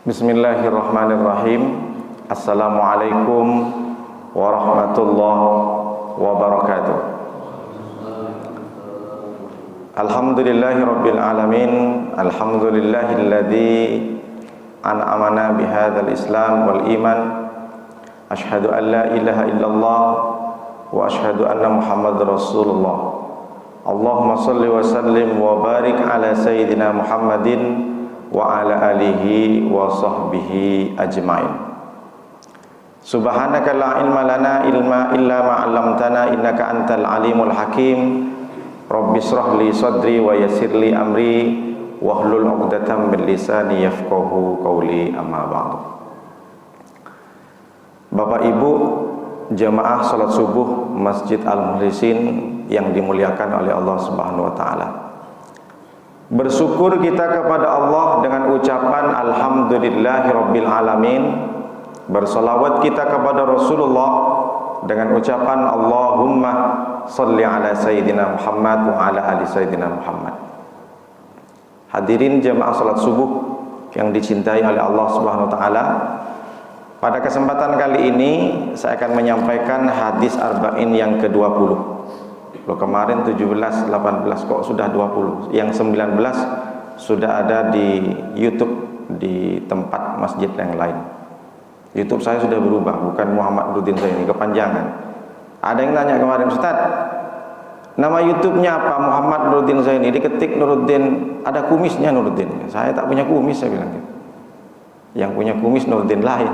Bismillahirrahmanirrahim. Assalamualaikum warahmatullahi wabarakatuh. Alhamdulillahi rabbil alamin. Alhamdulillahilladzi an'amana bihadzal islam wal iman. Asyhadu an la ilaha illallah wa asyhadu anna muhammadar rasulullah. Allahumma salli wa sallim wa barik ala sayyidina Muhammadin wa ala alihi wa sahbihi ajmain. Subhanaka la ilma lana ilma illa ma 'allamtana innaka antal alimul hakim. Rabbi shrah li sadri wa yassir li amri wahlul 'uqdatam min lisani yafqahu qawli, amma ba'du. Bapak Ibu jemaah salat subuh Masjid Al-Mukhlisin yang dimuliakan oleh Allah Subhanahu wa taala. Bersyukur kita kepada Allah dengan ucapan alhamdulillahirabbil alamin. Bersolawat kita kepada Rasulullah dengan ucapan Allahumma sholli ala sayyidina Muhammad wa ala ali sayyidina Muhammad. Hadirin jemaah salat subuh yang dicintai oleh Allah Subhanahu wa taala, pada kesempatan kali ini saya akan menyampaikan hadis arba'in yang ke-20. Loh, kemarin 17, 18 kok sudah 20. Yang 19 sudah ada di YouTube di tempat masjid yang lain. YouTube saya sudah berubah, bukan Muhammad Nuruddin Zaini, kepanjangan. Ada yang tanya kemarin, Ustaz, nama YouTube-nya apa? Muhammad Nuruddin Zaini. Diketik Nuruddin, ada kumisnya Nuruddin. Saya tak punya kumis, saya bilang gitu. Yang punya kumis Nuruddin lain.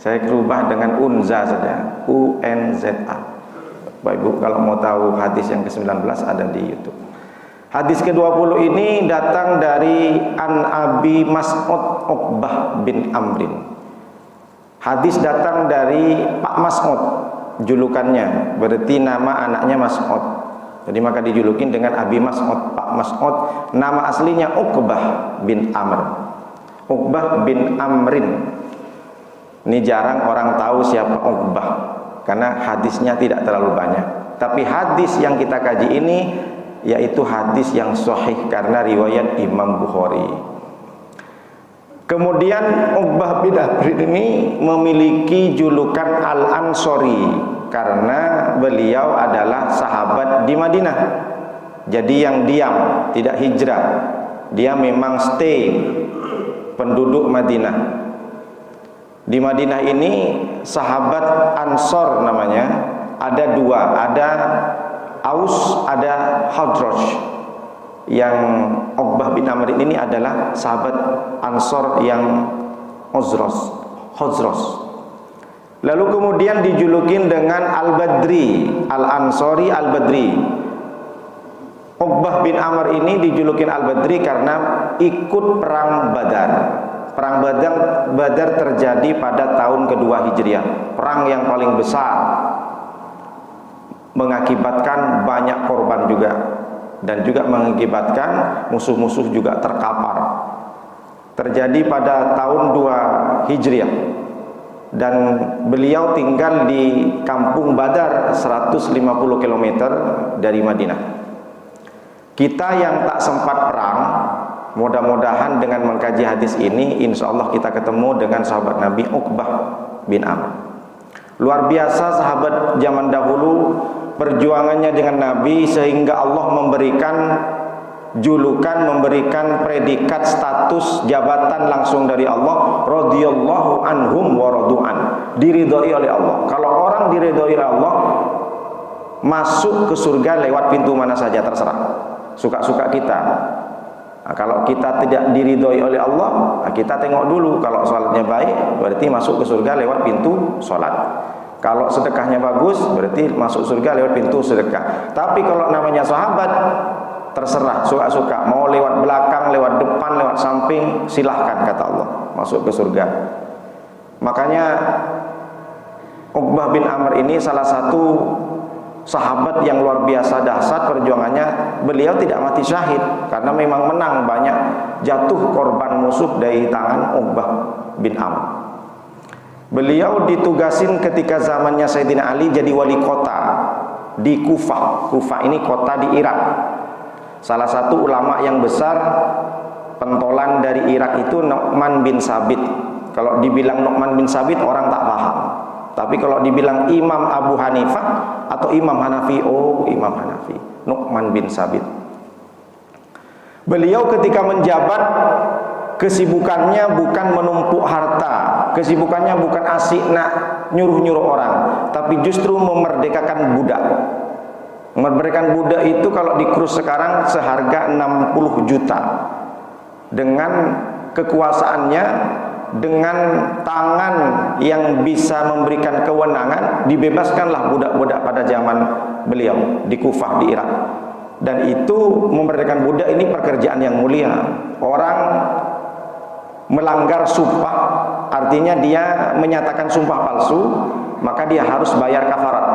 Saya berubah dengan Unza saja, U-N-Z-A. Bapak Ibu kalau mau tahu hadis yang ke-19 ada di YouTube. Hadis ke-20 ini datang dari An Abi Mas'ud Uqbah bin Amrin. Hadis datang dari Pak Mas'ud, julukannya, berarti nama anaknya Mas'ud. Jadi maka dijulukin dengan Abi Mas'ud, Pak Mas'ud. Nama aslinya Uqbah bin Amr. Uqbah bin Amrin. Ini jarang orang tahu siapa Uqbah, karena hadisnya tidak terlalu banyak. Tapi hadis yang kita kaji ini yaitu hadis yang sahih karena riwayat Imam Bukhari. Kemudian Uqbah bin Amrin ini memiliki julukan Al-Ansori karena beliau adalah sahabat di Madinah. Jadi yang diam, tidak hijrah. Dia memang stay, penduduk Madinah. Di Madinah ini sahabat Ansor namanya ada dua, ada Aus, ada Khazraj. Yang Uqbah bin Amr ini adalah sahabat Ansor yang Khazraj. Lalu kemudian dijulukin dengan Al-Badri, Al-Ansori Al-Badri. Uqbah bin Amr ini dijulukin Al-Badri karena ikut perang Badar. Perang Badar terjadi pada tahun kedua Hijriah. Perang yang paling besar, mengakibatkan banyak korban juga, dan juga mengakibatkan musuh-musuh juga terkapar. Terjadi pada tahun 2 Hijriah. Dan beliau tinggal di kampung Badar 150 km dari Madinah. Kita yang tak sempat perang, mudah-mudahan dengan mengkaji hadis ini insya Allah kita ketemu dengan sahabat Nabi Uqbah bin Amr. Luar biasa sahabat zaman dahulu, perjuangannya dengan Nabi sehingga Allah memberikan julukan, memberikan predikat status jabatan langsung dari Allah, radhiyallahu anhum wa radu'an, diridhoi oleh Allah. Kalau orang diridhoi oleh Allah, masuk ke surga lewat pintu mana saja terserah, suka-suka kita. Nah, kalau kita tidak diridhoi oleh Allah, kita tengok dulu. Kalau sholatnya baik, berarti masuk ke surga lewat pintu sholat. Kalau sedekahnya bagus, berarti masuk surga lewat pintu sedekah. Tapi kalau namanya sahabat, terserah, suka-suka. Mau lewat belakang, lewat depan, lewat samping, silahkan kata Allah, masuk ke surga. Makanya Uqbah bin Amr ini salah satu sahabat yang luar biasa dahsyat perjuangannya. Beliau tidak mati syahid karena memang menang, banyak jatuh korban musuh dari tangan Uqbah bin Amr. Beliau ditugasin ketika zamannya Sayyidina Ali jadi wali kota di Kufah. Kufah ini kota di Irak. Salah satu ulama yang besar pentolan dari Irak itu Nu'man bin Sabit. Kalau dibilang Nu'man bin Sabit orang tak paham. Tapi kalau dibilang Imam Abu Hanifah atau Imam Hanafi, oh Imam Hanafi, Nu'man bin Sabit. Beliau ketika menjabat, kesibukannya bukan menumpuk harta, kesibukannya bukan asik nak nyuruh-nyuruh orang, tapi justru memerdekakan budak. Memerdekakan budak itu kalau dikurus sekarang seharga 60 juta. Dengan kekuasaannya, dengan tangan yang bisa memberikan kewenangan, dibebaskanlah budak-budak pada zaman beliau di Kufah di Irak. Dan itu memerdekakan budak ini pekerjaan yang mulia. Orang melanggar sumpah, artinya dia menyatakan sumpah palsu, maka dia harus bayar kafarat.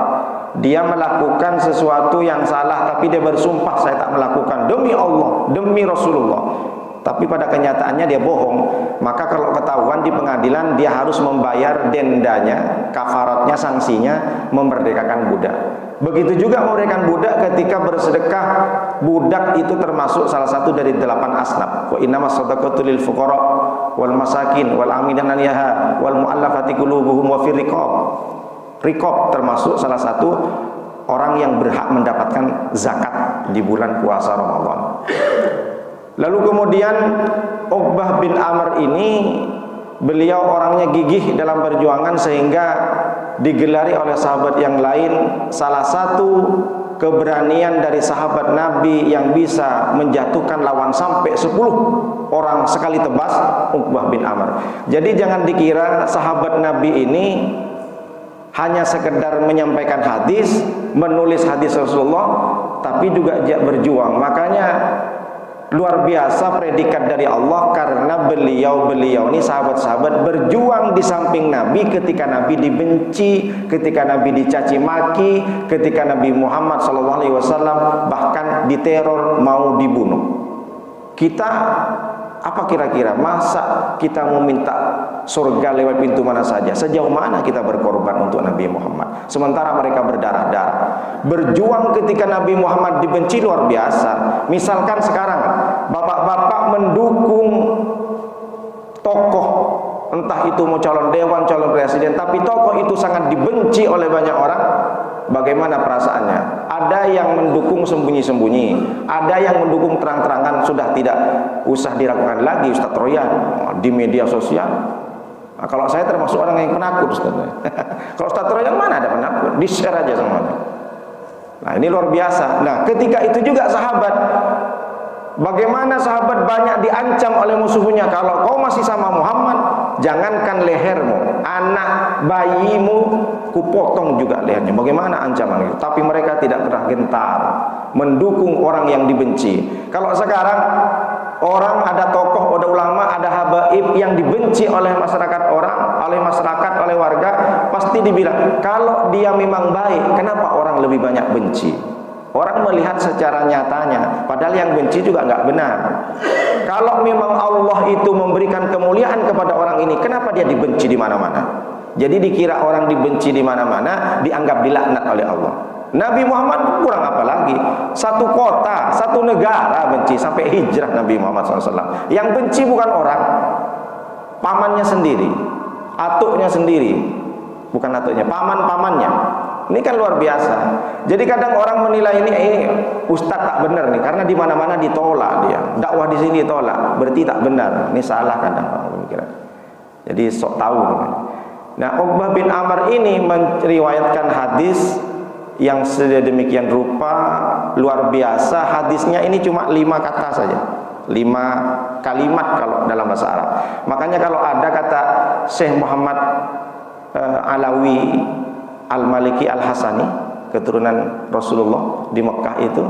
Dia melakukan sesuatu yang salah tapi dia bersumpah, saya tak melakukan demi Allah, demi Rasulullah. Tapi pada kenyataannya dia bohong. Maka kalau ketahuan di pengadilan, dia harus membayar dendanya, kafaratnya, sanksinya, memerdekakan budak. Begitu juga memerdekakan budak ketika bersedekah. Budak itu termasuk salah satu dari 8 asnaf. Wa innamas shadaqatu lil fuqara wal masakin wal amilin 'alaiha wal mu'allafati qulubuhum wa fir riqab. Riqab termasuk salah satu orang yang berhak mendapatkan zakat di bulan puasa Ramadan. Lalu kemudian Uqbah bin Amr ini, beliau orangnya gigih dalam perjuangan sehingga digelari oleh sahabat yang lain salah satu keberanian dari sahabat Nabi yang bisa menjatuhkan lawan sampai 10 orang sekali tebas, Uqbah bin Amr. Jadi jangan dikira sahabat Nabi ini hanya sekedar menyampaikan hadis, menulis hadis Rasulullah, tapi juga dia berjuang. Makanya luar biasa predikat dari Allah, karena beliau-beliau ini sahabat-sahabat berjuang di samping Nabi ketika Nabi dibenci, ketika Nabi dicaci maki, ketika Nabi Muhammad SAW bahkan diteror mau dibunuh. Kita apa kira-kira, masa kita mau minta surga lewat pintu mana saja? Sejauh mana kita berkorban untuk Nabi Muhammad, sementara mereka berdarah-darah berjuang ketika Nabi Muhammad dibenci luar biasa. Misalkan sekarang bapak-bapak mendukung tokoh, entah itu mau calon dewan, calon presiden, tapi tokoh itu sangat dibenci oleh banyak orang, bagaimana perasaannya? Ada yang mendukung sembunyi-sembunyi, ada yang mendukung terang-terangan, sudah tidak usah diragukan lagi Ustaz Royan di media sosial. Nah, kalau saya termasuk orang yang penakut Ustaz. Kalau Ustaz Royan mana ada penakut, di-share aja semuanya. Nah, ini luar biasa. Nah, ketika itu juga sahabat, bagaimana sahabat banyak diancam oleh musuhnya, kalau kau masih sama Muhammad, jangankan lehermu, anak bayimu kupotong juga lehernya. Bagaimana ancaman itu? Tapi mereka tidak pernah gentar mendukung orang yang dibenci. Kalau sekarang orang, ada tokoh, ada ulama, ada habaib yang dibenci oleh masyarakat orang, oleh masyarakat, oleh warga, pasti dibilang kalau dia memang baik, kenapa orang lebih banyak benci? Orang melihat secara nyatanya, padahal yang benci juga nggak benar. Kalau memang Allah itu memberikan kemuliaan kepada orang ini, kenapa dia dibenci di mana-mana? Jadi dikira orang dibenci di mana-mana, dianggap dilaknat oleh Allah. Nabi Muhammad kurang apa lagi? Satu kota, satu negara benci, sampai hijrah Nabi Muhammad SAW. Yang benci bukan orang, pamannya sendiri, atuknya sendiri, bukan atuknya, paman-pamannya. Ini kan luar biasa. Jadi kadang orang menilai ini ustadz tak benar nih, karena di mana-mana ditolak dia. Dakwah di sini ditolak, berarti tak benar. Ini salah kadang orang pemikiran. Jadi sok tahu. Nah, Uqbah bin Amr ini meriwayatkan hadis yang sedemikian rupa luar biasa. Hadisnya ini cuma 5 kata saja, 5 kalimat kalau dalam bahasa Arab. Makanya kalau ada kata Syekh Muhammad Alawi Al-Maliki Al-Hasani, keturunan Rasulullah di Mekah itu,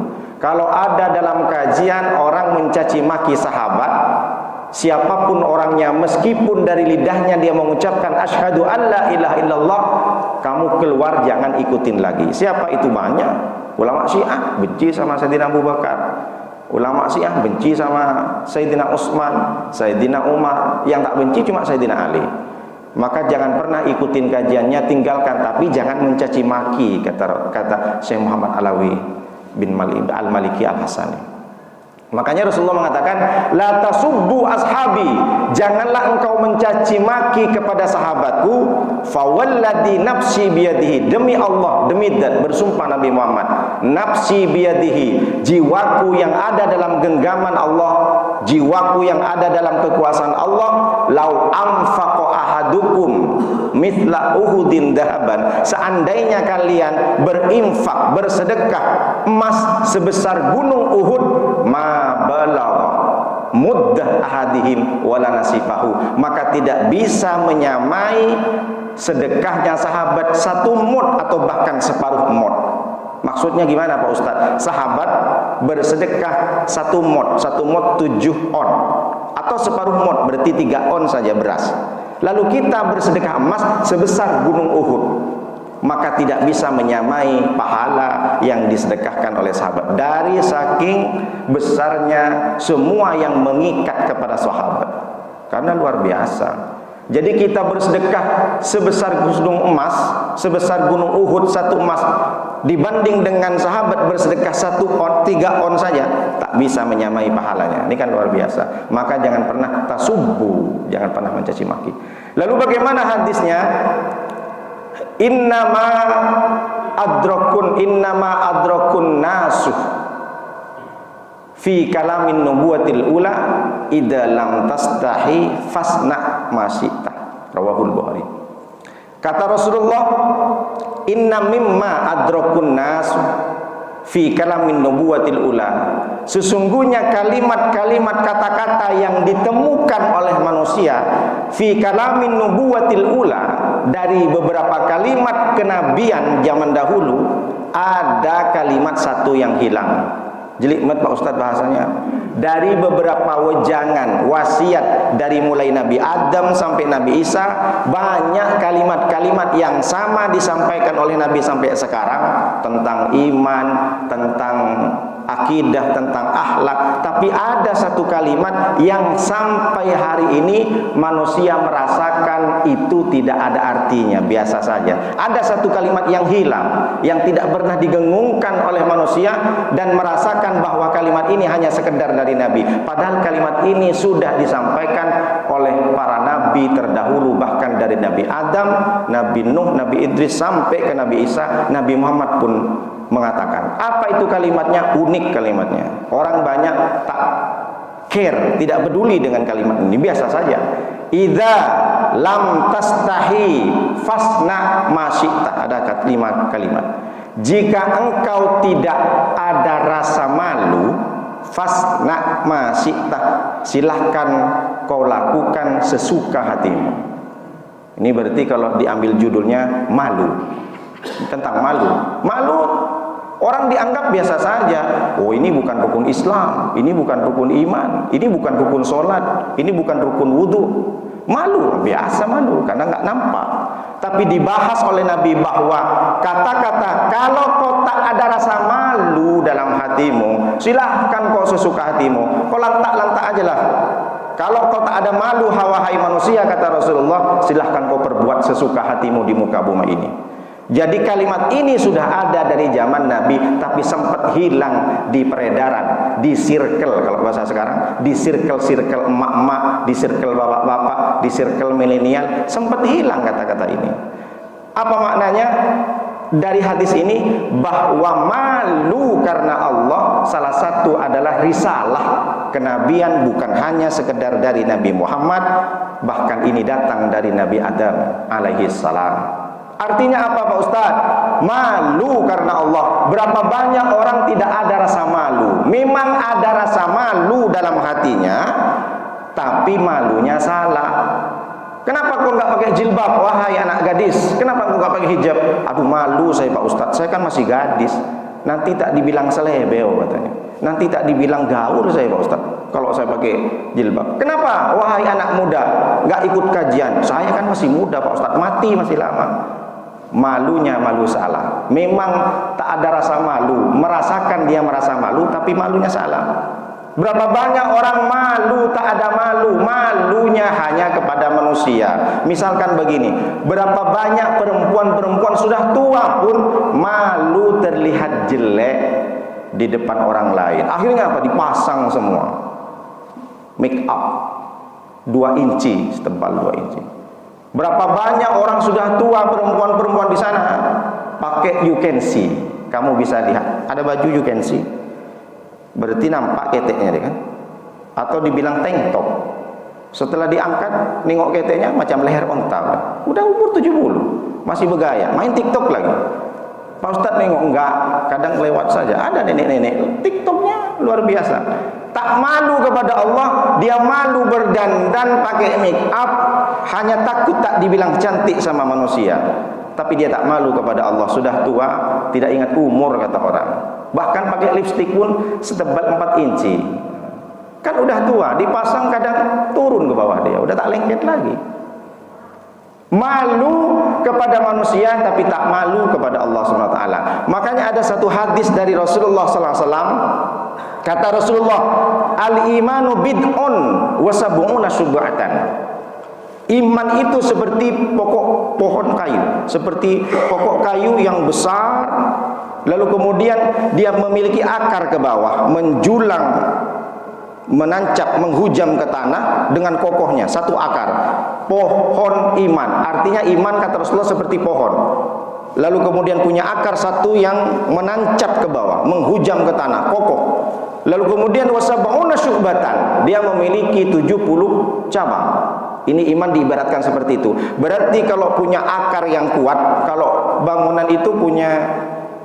kalau ada dalam kajian orang mencaci maki sahabat, siapapun orangnya, meskipun dari lidahnya dia mengucapkan asyhadu an la ilaha illallah, kamu keluar, jangan ikutin lagi. Siapa itu? Banyak ulama Syiah benci sama Sayyidina Abu Bakar, ulama Syiah benci sama Sayyidina Utsman, Sayyidina Umar, yang tak benci cuma Sayyidina Ali. Maka jangan pernah ikutin kajiannya, tinggalkan, tapi jangan mencaci maki, kata Syekh Muhammad Alawi bin Al-Maliki Al-Hasani. Makanya Rasulullah mengatakan, la tasubbu ashabi, janganlah engkau mencaci maki kepada sahabatku. Fawalladhi nafsi biyadihi, demi Allah, demi zat, bersumpah Nabi Muhammad, nafsi biyadihi, jiwaku yang ada dalam genggaman Allah, jiwaku yang ada dalam kekuasaan Allah, lau anfaqa ahadukum mithla uhudin dahaban, seandainya kalian berinfak, bersedekah emas sebesar gunung Uhud, ma balagha muddah ahadihim wala nasifahu, maka tidak bisa menyamai sedekahnya sahabat satu mud atau bahkan separuh mud. Maksudnya gimana Pak Ustadz? Sahabat bersedekah satu mud 7 on, atau separuh mud berarti 3 on saja beras. Lalu kita bersedekah emas sebesar gunung Uhud, maka tidak bisa menyamai pahala yang disedekahkan oleh sahabat. Dari saking besarnya semua yang mengikat kepada sahabat, karena luar biasa. Jadi kita bersedekah sebesar gunung emas, sebesar gunung Uhud 1 emas, dibanding dengan sahabat bersedekah 1 on, 3 on saja, tak bisa menyamai pahalanya. Ini kan luar biasa. Maka jangan pernah tasubbu, jangan pernah mencaci maki. Lalu bagaimana hadisnya? Innama adrakun nasu fi kalamin nubuwatil ula idza lam tastahi fasna masyita, rawahul Bukhari. Kata Rasulullah, inna mimma adrakun nasu fi kalamin nubuwatil ula, sesungguhnya kalimat-kalimat kata-kata yang ditemukan oleh manusia fi kalamin nubuwatil ula, dari beberapa kalimat kenabian zaman dahulu, ada kalimat satu yang hilang. Jeli mat Pak Ustadz bahasanya, dari beberapa wejangan wasiat dari mulai Nabi Adam sampai Nabi Isa, banyak kalimat-kalimat yang sama disampaikan oleh Nabi sampai sekarang, tentang iman, tentang akidah, tentang akhlak. Tapi ada satu kalimat yang sampai hari ini manusia merasakan itu tidak ada artinya, biasa saja. Ada satu kalimat yang hilang, yang tidak pernah digengungkan oleh manusia, dan merasakan bahwa kalimat ini hanya sekedar dari Nabi. Padahal kalimat ini sudah disampaikan oleh para nabi terdahulu, bahkan dari Nabi Adam, Nabi Nuh, Nabi Idris, sampai ke Nabi Isa. Nabi Muhammad pun mengatakan. Apa itu kalimatnya? Unik kalimatnya. Orang banyak tak care, tidak peduli dengan kalimat ini, biasa saja. Idza lam tastahi fasna masyita, ada 5 kalimat. Jika engkau tidak ada rasa malu, fasna masyita, silahkan kau lakukan sesuka hatimu. Ini berarti kalau diambil judulnya malu, tentang malu. Malu orang dianggap biasa saja. Oh, ini bukan rukun Islam, ini bukan rukun iman, ini bukan rukun sholat, ini bukan rukun wudhu. Malu, biasa malu, karena nggak nampak. Tapi dibahas oleh Nabi bahwa kata-kata, kalau kau tak ada rasa malu dalam hatimu, silahkan kau sesuka hatimu, kau lantak-lantak aja lah. Kalau kau tak ada malu, wahai manusia, kata Rasulullah, silahkan kau perbuat sesuka hatimu di muka bumi ini. Jadi kalimat ini sudah ada dari zaman Nabi, tapi sempat hilang di peredaran, di circle, kalau bahasa sekarang, di circle emak-emak, di circle bapak-bapak, di circle milenial, sempat hilang kata-kata ini. Apa maknanya? Dari hadis ini, bahwa malu karena Allah salah satu adalah risalah kenabian, bukan hanya sekedar dari Nabi Muhammad, bahkan ini datang dari Nabi Adam alaihi salam. Artinya apa Pak Ustadz? Malu karena Allah. Berapa banyak orang tidak ada rasa malu? Memang ada rasa malu dalam hatinya, tapi malunya salah. Kenapa kau nggak pakai jilbab, wahai anak gadis? Kenapa kau nggak pakai hijab? Aduh, malu saya Pak Ustadz, saya kan masih gadis. Nanti tak dibilang selebeo katanya. Nanti tak dibilang gaul saya Pak Ustadz kalau saya pakai jilbab. Kenapa? Wahai anak muda, nggak ikut kajian. Saya kan masih muda Pak Ustadz, mati masih lama. Malunya malu salah. Memang tak ada rasa malu, merasakan dia merasa malu, tapi malunya salah. Berapa banyak orang malu, tak ada malu, malunya hanya kepada manusia. Misalkan begini, berapa banyak perempuan-perempuan sudah tua pun malu terlihat jelek, di depan orang lain. Akhirnya apa? Dipasang semua make up 2 inci, setebal 2 inci. Berapa banyak orang sudah tua, perempuan-perempuan di sana pakai you can see. Kamu bisa lihat, ada baju you can see, berarti nampak keteknya dia kan. Atau dibilang tank top, setelah diangkat nengok keteknya macam leher onta. Udah umur 70 masih bergaya, main TikTok lagi. Pak Ustadz nengok, enggak, kadang lewat saja. Ada nenek-nenek TikToknya luar biasa, tak malu kepada Allah. Dia malu berdandan pakai make up, hanya takut tak dibilang cantik sama manusia. Tapi dia tak malu kepada Allah. Sudah tua, tidak ingat umur kata orang. Bahkan pakai lipstik pun setebal 4 inci. Kan udah tua, dipasang kadang turun ke bawah dia, udah tak lengket lagi. Malu kepada manusia tapi tak malu kepada Allah SWT. Makanya ada satu hadis dari Rasulullah SAW. Kata Rasulullah, al-imanu bid'un wa sab'una syub'atan. Iman itu seperti pokok pohon kayu, seperti pokok kayu yang besar, lalu kemudian dia memiliki akar ke bawah, menjulang, menancap, menghujam ke tanah dengan kokohnya, satu akar. Pohon iman, artinya iman kata Rasulullah seperti pohon, lalu kemudian punya akar satu yang menancap ke bawah, menghujam ke tanah, kokoh. Lalu kemudian wasab'una syu'batan, dia memiliki 70 cabang. Ini iman diibaratkan seperti itu. Berarti kalau punya akar yang kuat, kalau bangunan itu punya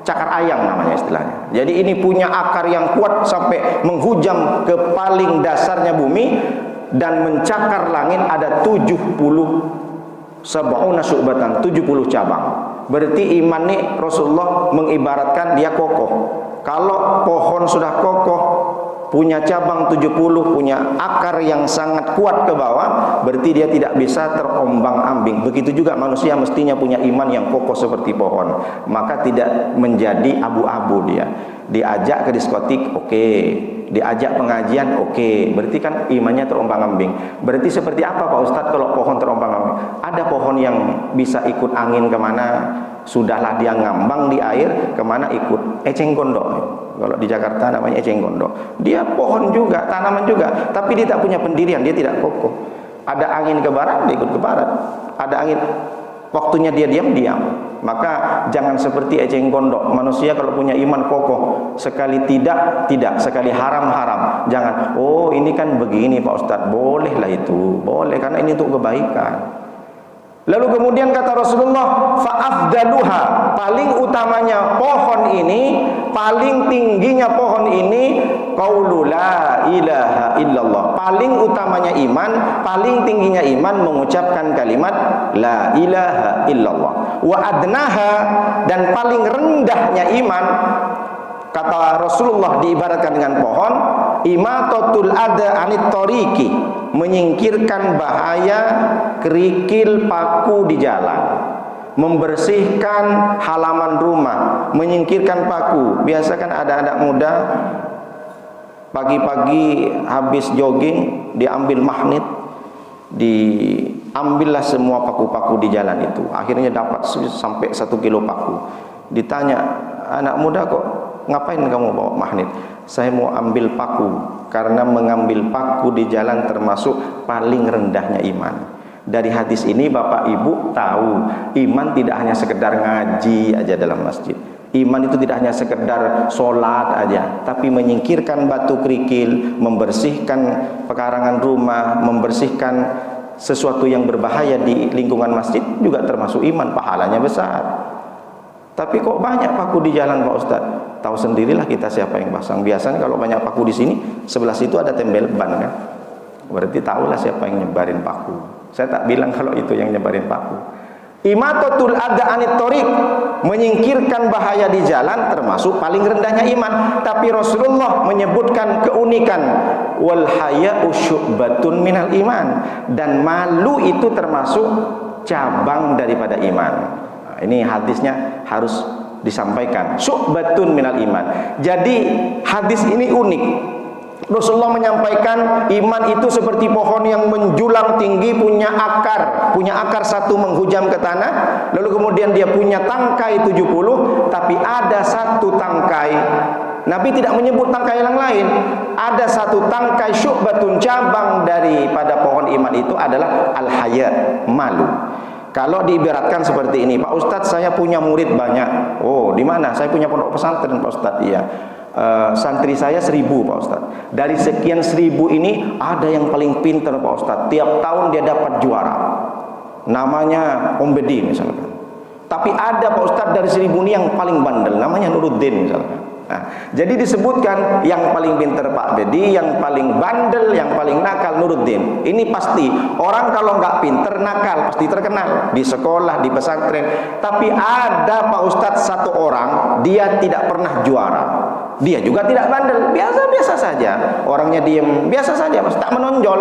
cakar ayam namanya istilahnya. Jadi ini punya akar yang kuat sampai menghujam ke paling dasarnya bumi dan mencakar langit. Ada 70 sab'una syu'batan, 70 cabang. Berarti iman ini Rasulullah mengibaratkan dia kokoh. Kalau pohon sudah kokoh, punya cabang 70, punya akar yang sangat kuat ke bawah, berarti dia tidak bisa terombang-ambing. Begitu juga manusia mestinya punya iman yang kokoh seperti pohon, maka tidak menjadi abu-abu dia. Diajak ke diskotik, oke. Diajak pengajian, oke. Berarti kan imannya terombang-ambing. Berarti seperti apa Pak Ustadz kalau pohon terombang-ambing? Ada pohon yang bisa ikut angin kemana, sudahlah dia ngambang di air, kemana ikut. Eceng gondok, kalau di Jakarta namanya eceng gondok. Dia pohon juga, tanaman juga, tapi dia tak punya pendirian, dia tidak kokoh. Ada angin ke barat, dia ikut ke barat. Ada angin, waktunya dia diam-diam. Maka jangan seperti eceng gondok. Manusia kalau punya iman kokoh, sekali tidak, sekali haram. Jangan, oh ini kan begini Pak Ustadz, bolehlah itu, boleh karena ini untuk kebaikan. Lalu kemudian kata Rasulullah, fa'afdaluha, paling utamanya pohon ini, paling tingginya pohon ini, qaulu la ilaha illallah. Paling utamanya iman, paling tingginya iman mengucapkan kalimat la ilaha illallah. Wa adnaha, dan paling rendahnya iman, kata Rasulullah diibaratkan dengan pohon, imatatul adha anit tariqi, menyingkirkan bahaya kerikil paku di jalan, membersihkan halaman rumah, menyingkirkan paku. Biasa kan ada anak muda pagi-pagi habis jogging, diambil magnet, diambillah semua paku-paku di jalan itu. Akhirnya dapat sampai 1 kilo paku. Ditanya, anak muda kok ngapain kamu bawa magnet? Saya mau ambil paku, karena mengambil paku di jalan termasuk paling rendahnya iman. Dari hadis ini Bapak Ibu tahu, iman tidak hanya sekedar ngaji aja dalam masjid. Iman itu tidak hanya sekedar sholat aja, tapi menyingkirkan batu kerikil, membersihkan pekarangan rumah, membersihkan sesuatu yang berbahaya di lingkungan masjid juga termasuk iman, pahalanya besar. Tapi kok banyak paku di jalan Pak Ustadz? Tahu sendirilah kita siapa yang pasang. Biasanya kalau banyak paku di sini, sebelah situ ada tembel ban kan? Berarti tahulah siapa yang nyebarin paku. Saya tak bilang kalau itu yang nyebarin paku. Imatatul adha anit thoriq, menyingkirkan bahaya di jalan termasuk paling rendahnya iman. Tapi Rasulullah menyebutkan keunikan, wal haya'u syu'batun minal iman, dan malu itu termasuk cabang daripada iman. Nah, ini hadisnya harus disampaikan, syu'batun minal iman. Jadi hadis ini unik. Rasulullah menyampaikan iman itu seperti pohon yang menjulang tinggi, punya akar satu menghujam ke tanah, lalu kemudian dia punya tangkai 70, tapi ada satu tangkai Nabi tidak menyebut tangkai yang lain. Ada satu tangkai syu'batun, cabang daripada pohon iman itu adalah al-haya, malu. Kalau diibaratkan seperti ini, Pak Ustadz saya punya murid banyak. Oh, di mana? Saya punya pondok pesantren, Pak Ustadz. Iya. Santri saya 1000, Pak Ustadz. Dari sekian 1000 ini ada yang paling pintar, Pak Ustadz. Tiap tahun dia dapat juara. Namanya Om Bedi misalkan. Tapi ada, Pak Ustadz, dari 1000 ini yang paling bandel, namanya Nuruddin misalkan. Nah, jadi disebutkan yang paling pintar Pak Bedi, yang paling bandel, yang paling nakal Nuruddin. Ini pasti orang kalau nggak pintar, nakal, pasti terkenal di sekolah, di pesantren. Tapi ada, Pak Ustadz, satu orang dia tidak pernah juara. Dia juga tidak bandel, biasa-biasa saja. Orangnya diem, biasa saja, Mas, tak menonjol.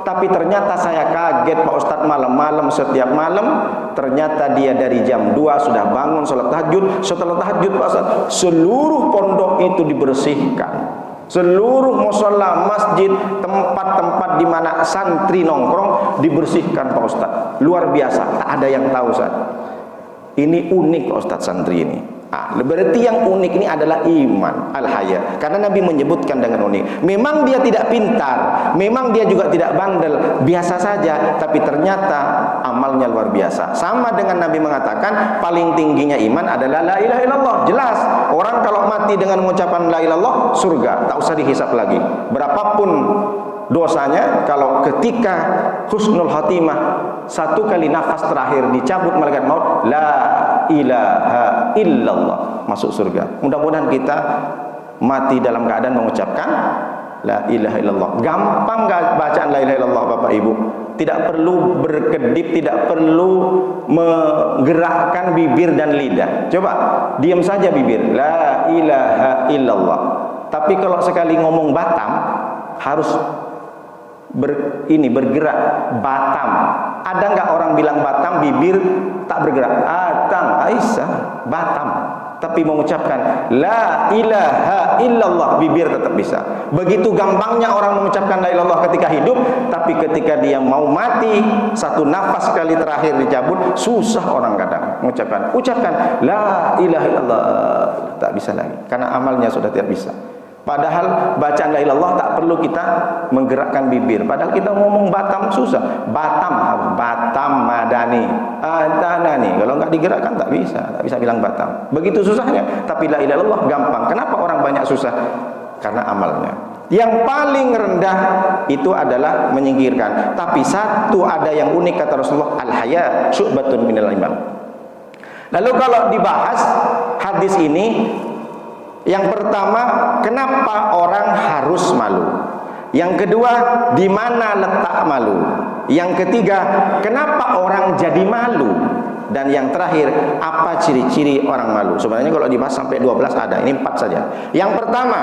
Tapi ternyata saya kaget, Pak Ustadz, malam-malam, setiap malam ternyata dia dari jam 2 sudah bangun sholat tahajud. Setelah tahajud, Pak Ustadz, seluruh pondok itu dibersihkan. Seluruh mushola, masjid, tempat-tempat di mana santri nongkrong dibersihkan, Pak Ustadz. Luar biasa, tak ada yang tahu, Ustadz. Ini unik, Pak Ustadz, santri ini. Berarti yang unik ini adalah iman, al-haya. Karena Nabi menyebutkan dengan unik. Memang dia tidak pintar, memang dia juga tidak bandel, biasa saja, tapi ternyata amalnya luar biasa. Sama dengan Nabi mengatakan paling tingginya iman adalah la ilaha illallah. Jelas, orang kalau mati dengan mengucapkan la ilaha illallah, surga, tak usah dihisap lagi. Berapapun dosanya, kalau ketika husnul khatimah, satu kali nafas terakhir dicabut malaikat maut, la ilaha illallah, masuk surga. Mudah-mudahan kita mati dalam keadaan mengucapkan la ilaha illallah. Gampang gak bacaan la ilaha illallah, Bapak Ibu? Tidak perlu berkedip, tidak perlu menggerakkan bibir dan lidah. Coba diam saja bibir, la ilaha illallah. Tapi kalau sekali ngomong Batam harus bergerak, Batam. Ada nggak orang bilang Batam bibir tak bergerak? Batam, Aisyah, Batam. Tapi mengucapkan la ilaha illallah, bibir tetap bisa. Begitu gampangnya orang mengucapkan la ilaha illallah ketika hidup, tapi ketika dia mau mati, satu nafas kali terakhir dicabut, susah orang kadang ucapkan la ilaha illallah, tak bisa lagi karena amalnya sudah tidak bisa. Padahal bacaan la ilaha illallah tak perlu kita menggerakkan bibir. Padahal kita ngomong Batam susah. Batam Madani, Adanani. Kalau nggak digerakkan tak bisa bilang Batam. Begitu susahnya. Tapi la ilaha illallah gampang. Kenapa orang banyak susah? Karena amalnya. Yang paling rendah itu adalah menyingkirkan. Tapi satu ada yang unik kata Rasulullah, al-haya syu'batun minal iman. Lalu kalau dibahas hadis ini, yang pertama, kenapa orang harus malu? Yang kedua, di mana letak malu? Yang ketiga, kenapa orang jadi malu? Dan yang terakhir, apa ciri-ciri orang malu? Sebenarnya kalau dibahas sampai 12 ada, ini 4 saja. Yang pertama,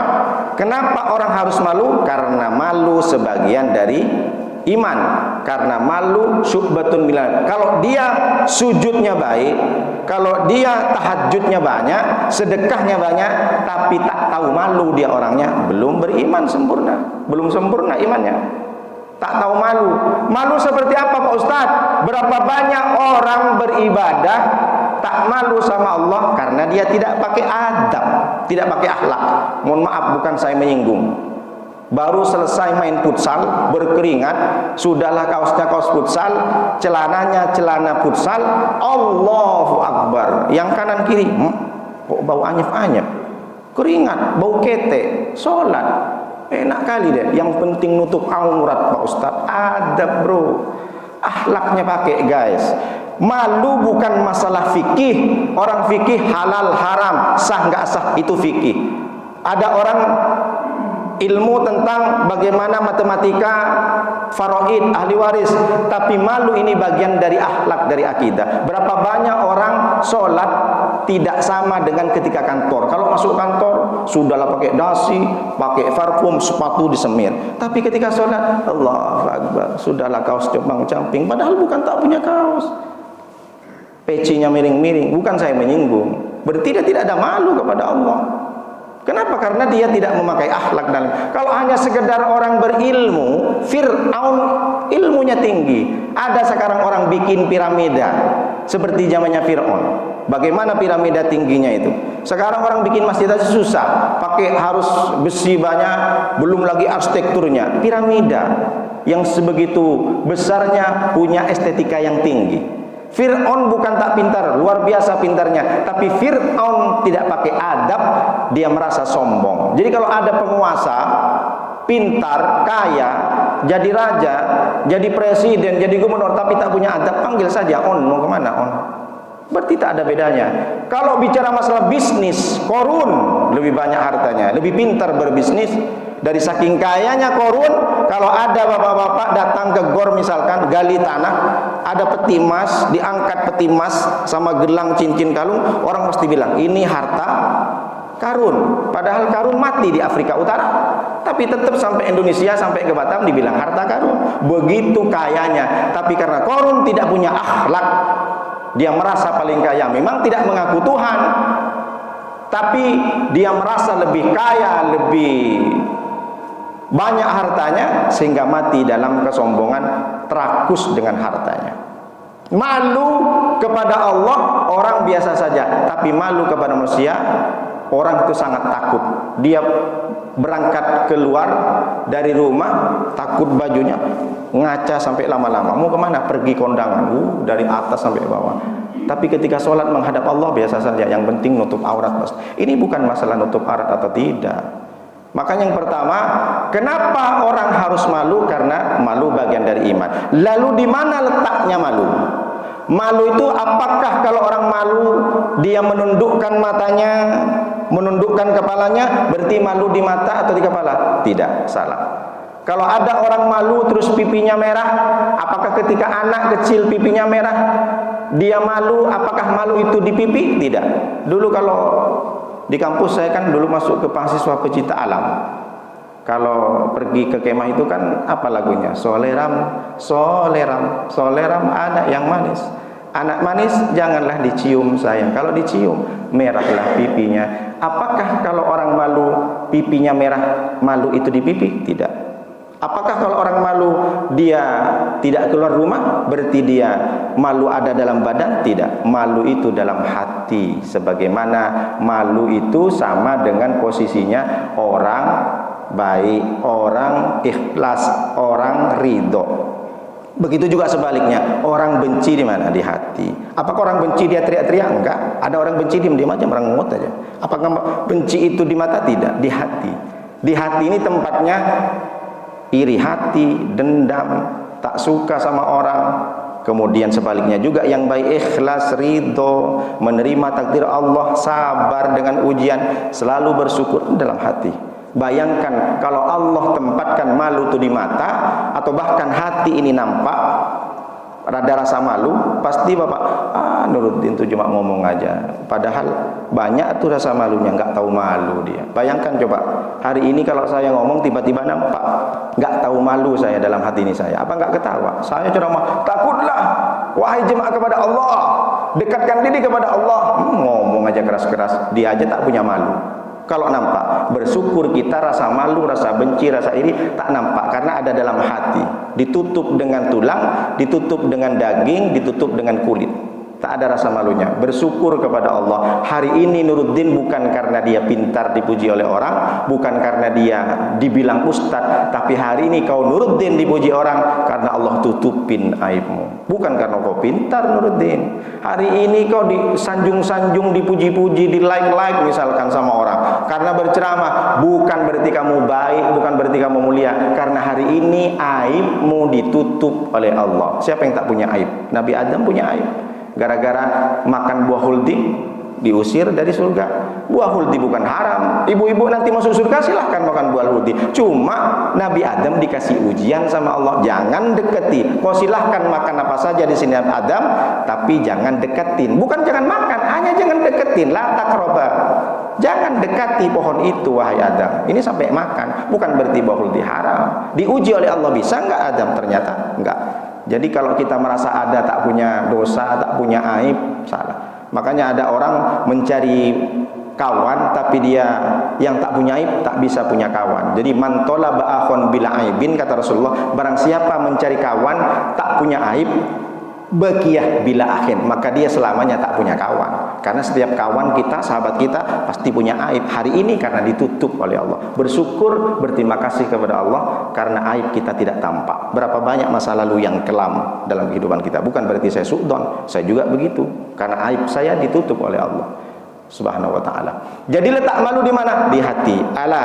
kenapa orang harus malu? Karena malu sebagian dari iman. Karena malu syu'batun minal. Kalau dia sujudnya baik, kalau dia tahajudnya banyak, sedekahnya banyak, tapi tak tahu malu dia orangnya, belum beriman sempurna, belum sempurna imannya. Tak tahu malu. Malu seperti apa, Pak Ustadz? Berapa banyak orang beribadah tak malu sama Allah karena dia tidak pakai adab, tidak pakai akhlak. Mohon maaf, bukan saya menyinggung. Baru selesai main futsal, berkeringat, sudahlah kaosnya kaos futsal, celananya celana futsal, Allahu Akbar. Yang kanan kiri, kok bau anyep-anyep, keringat, bau kete, sholat, enak kali deh. Yang penting nutup aurat, Pak Ustadz. Adab, bro, akhlaknya pakai, guys. Malu bukan masalah fikih. Orang fikih halal haram, sah nggak sah, itu fikih. Ada orang ilmu tentang bagaimana matematika, faraid, ahli waris, tapi malu ini bagian dari akhlak, dari akidah. Berapa banyak orang sholat tidak sama dengan ketika kantor. Kalau masuk kantor sudahlah pakai dasi, pakai parfum, sepatu disemir. Tapi ketika sholat, Allahu Akbar, sudahlah kaos compang-camping, padahal bukan tak punya kaos, pecinya miring-miring. Bukan saya menyinggung, berarti dia tidak ada malu kepada Allah. Kenapa? Karena dia tidak memakai akhlak dalam. Kalau hanya sekedar orang berilmu, Fir'aun ilmunya tinggi. Ada sekarang orang bikin piramida seperti zamannya Fir'aun. Bagaimana piramida tingginya itu? Sekarang orang bikin masjid aja susah, pakai harus besi banyak, belum lagi arsitekturnya, piramida yang sebegitu besarnya punya estetika yang tinggi. Fir'aun bukan tak pintar, luar biasa pintarnya, tapi Fir'aun tidak pakai adab, dia merasa sombong. Jadi kalau ada penguasa pintar, kaya, jadi raja, jadi presiden, jadi gubernur, tapi tak punya adab, panggil saja on, mau kemana on? Berarti tak ada bedanya. Kalau bicara masalah bisnis, Korun lebih banyak hartanya, lebih pintar berbisnis. Dari saking kayanya Korun, kalau ada bapak-bapak datang ke gor misalkan gali tanah, ada peti emas, diangkat peti emas sama gelang cincin kalung, orang pasti bilang ini harta Karun. Padahal Karun mati di Afrika Utara, tapi tetap sampai Indonesia, sampai ke Batam dibilang harta Karun. Begitu kayanya. Tapi karena Korun tidak punya akhlak, dia merasa paling kaya. Memang tidak mengaku Tuhan, tapi dia merasa lebih kaya, lebih banyak hartanya, sehingga mati dalam kesombongan, terakus dengan hartanya. Malu kepada Allah orang biasa saja, tapi malu kepada manusia, orang itu sangat takut. Dia berangkat keluar dari rumah, takut bajunya ngaca sampai lama-lama. Mau kemana? Pergi kondangan, dari atas sampai bawah. Tapi ketika sholat menghadap Allah biasa saja. Yang penting nutup aurat. Ini bukan masalah nutup aurat atau tidak. Makanya yang pertama, kenapa orang harus malu? Karena malu bagian dari iman. Lalu di mana letaknya malu? Malu itu apakah kalau orang malu dia menundukkan matanya, menundukkan kepalanya, berarti malu di mata atau di kepala? Tidak, salah. Kalau ada orang malu terus pipinya merah, apakah ketika anak kecil pipinya merah dia malu? Apakah malu itu di pipi? Tidak. Dulu kalau di kampus saya kan dulu masuk ke mahasiswa pecinta alam. Kalau pergi ke kemah itu kan apa lagunya? Soleram, soleram, soleram anak yang manis. Anak manis janganlah dicium sayang. Kalau dicium merahlah pipinya. Apakah kalau orang malu pipinya merah, malu itu di pipi? Tidak. Apakah kalau orang malu dia tidak keluar rumah, berarti dia malu ada dalam badan? Tidak. Malu itu dalam hati. Sebagaimana malu itu sama dengan posisinya orang baik, orang ikhlas, orang ridho. Begitu juga sebaliknya, orang benci di mana? Di hati. Apakah orang benci dia teriak-teriak? Enggak. Ada orang benci diam-diam aja, merengut aja. Apakah benci itu di mata? Tidak, di hati. Di hati ini tempatnya iri hati, dendam, tak suka sama orang. Kemudian sebaliknya juga yang baik, ikhlas, ridho, menerima takdir Allah, sabar dengan ujian, selalu bersyukur dalam hati. Bayangkan kalau Allah tempatkan malu itu di mata, atau bahkan hati ini nampak ada rasa malu, pasti bapak Nuruddin itu cuma ngomong aja, padahal banyak tuh rasa malunya, nggak tahu malu dia. Bayangkan coba hari ini kalau saya ngomong tiba-tiba nampak nggak tahu malu saya dalam hati ini, saya apa nggak ketawa? Saya ceramah, takutlah wahai jemaah kepada Allah, dekatkan diri kepada Allah, ngomong aja keras-keras, dia aja tak punya malu. Kalau nampak, bersyukur kita rasa malu, rasa benci, rasa iri tak nampak karena ada dalam hati. Ditutup dengan tulang, ditutup dengan daging, ditutup dengan kulit. Tak ada rasa malunya. Bersyukur kepada Allah. Hari ini Nuruddin bukan karena dia pintar dipuji oleh orang, bukan karena dia dibilang ustaz, tapi hari ini kau Nuruddin dipuji orang karena Allah tutupin aibmu. Bukan karena kau pintar Nuruddin. Hari ini kau disanjung-sanjung, dipuji-puji, di-like-like misalkan sama orang karena berceramah, bukan berarti kamu baik, bukan berarti kamu mulia, karena hari ini aibmu ditutup oleh Allah. Siapa yang tak punya aib? Nabi Adam punya aib. Gara-gara makan buah huldi diusir dari surga. Buah huldi bukan haram. Ibu-ibu nanti masuk surga silahkan makan buah huldi. Cuma Nabi Adam dikasih ujian sama Allah, jangan deketi. Kau silahkan makan apa saja di sini Adam, tapi jangan deketin. Bukan jangan makan, hanya jangan deketin. La taqraba. Jangan dekati pohon itu wahai Adam. Ini sampai makan, bukan berarti buah huldi haram. Diuji oleh Allah, bisa enggak Adam? Ternyata enggak. Jadi kalau kita merasa ada tak punya dosa, tak punya aib, salah. Makanya ada orang mencari kawan tapi dia yang tak punya aib tak bisa punya kawan. Jadi man talaba akhon bila aibin, kata Rasulullah, barang siapa mencari kawan tak punya aib, baqiyah bila akhin, maka dia selamanya tak punya kawan. Karena setiap kawan kita, sahabat kita pasti punya aib. Hari ini karena ditutup oleh Allah. Bersyukur, berterima kasih kepada Allah karena aib kita tidak tampak. Berapa banyak masa lalu yang kelam dalam kehidupan kita. Bukan berarti saya suudzon, saya juga begitu. Karena aib saya ditutup oleh Allah Subhanahu wa ta'ala. Jadi letak malu di mana? Di hati. Ala